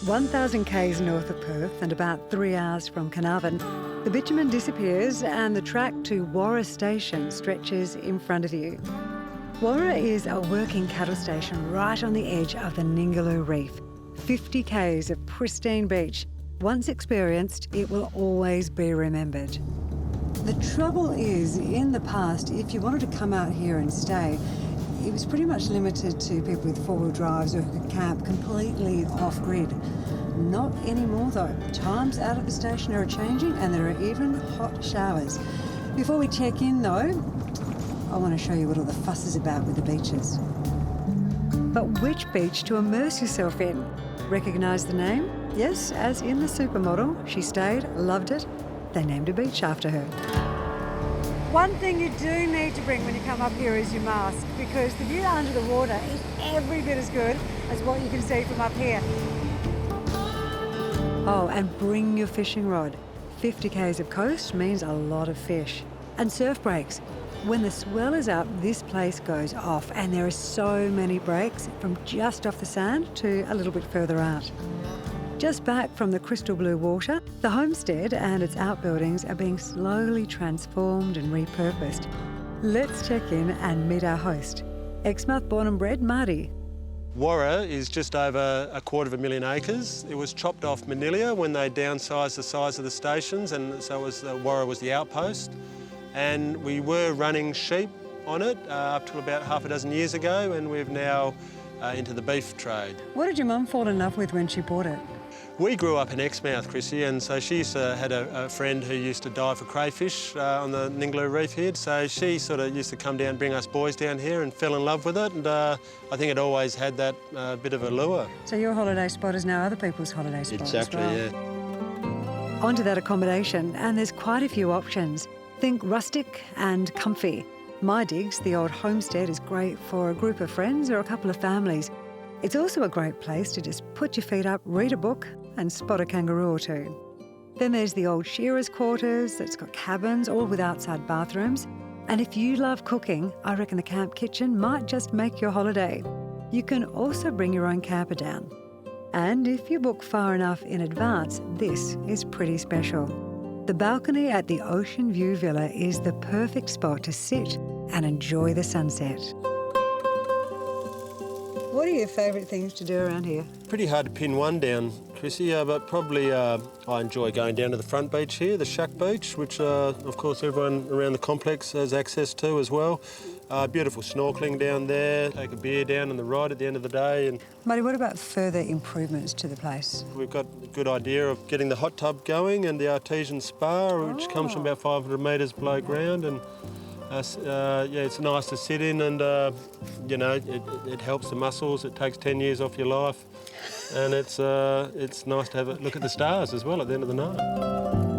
1,000 k's north of Perth and about 3 hours from Carnarvon, the bitumen disappears and the track to Warroora Station stretches in front of you. Warroora is a working cattle station right on the edge of the Ningaloo Reef. 50 k's of pristine beach. Once experienced, it will always be remembered. The trouble is, in the past, if you wanted to come out here and stay, it was pretty much limited to people with four-wheel drives or who could camp completely off-grid. Not anymore though. Times out at the station are changing and there are even hot showers. Before we check in though, I want to show you what all the fuss is about with the beaches. But which beach to immerse yourself in? Recognise the name? Yes, as in the supermodel, she stayed, loved it. They named a beach after her. One thing you do need to bring when you come up here is your mask, because the view under the water is every bit as good as what you can see from up here. Oh, and bring your fishing rod. 50 k's of coast means a lot of fish. And surf breaks. When the swell is up, this place goes off, and there are so many breaks from just off the sand to a little bit further out. Just back from the crystal blue water, the homestead and its outbuildings are being slowly transformed and repurposed. Let's check in and meet our host, Exmouth born and bred Marty. Warroora is just over 250,000 acres. It was chopped off Manilia when they downsized the size of the stations, and so Warroora was the outpost. And we were running sheep on it up to about half a dozen years ago, and we've now into the beef trade. What did your mum fall in love with when she bought it? We grew up in Exmouth, Chrissy, and so she had a friend who used to dive for crayfish on the Ningaloo Reef here. So she sort of used to come down, bring us boys down here, and fell in love with it. And I think it always had that bit of a lure. So your holiday spot is now other people's holiday spot exactly, as well. Yeah. Onto that accommodation, and there's quite a few options. Think rustic and comfy. My Digs, the old homestead, is great for a group of friends or a couple of families. It's also a great place to just put your feet up, read a book and spot a kangaroo or two. Then there's the old Shearers Quarters that's got cabins, all with outside bathrooms. And if you love cooking, I reckon the camp kitchen might just make your holiday. You can also bring your own camper down. And if you book far enough in advance, this is pretty special. The balcony at the Ocean View Villa is the perfect spot to sit and enjoy the sunset. What are your favourite things to do around here? Pretty hard to pin one down, Chrissy, but probably I enjoy going down to the front beach here, the Shack Beach, which of course everyone around the complex has access to as well. Beautiful snorkelling down there, take a beer down on the ride at the end of the day. And Marty, what about further improvements to the place? we've got a good idea of getting the hot tub going and the artesian spa, which comes from about 500 metres below ground. And yeah, it's nice to sit in, and you know, it helps the muscles. It takes 10 years off your life, and it's nice to have a look at the stars as well at the end of the night.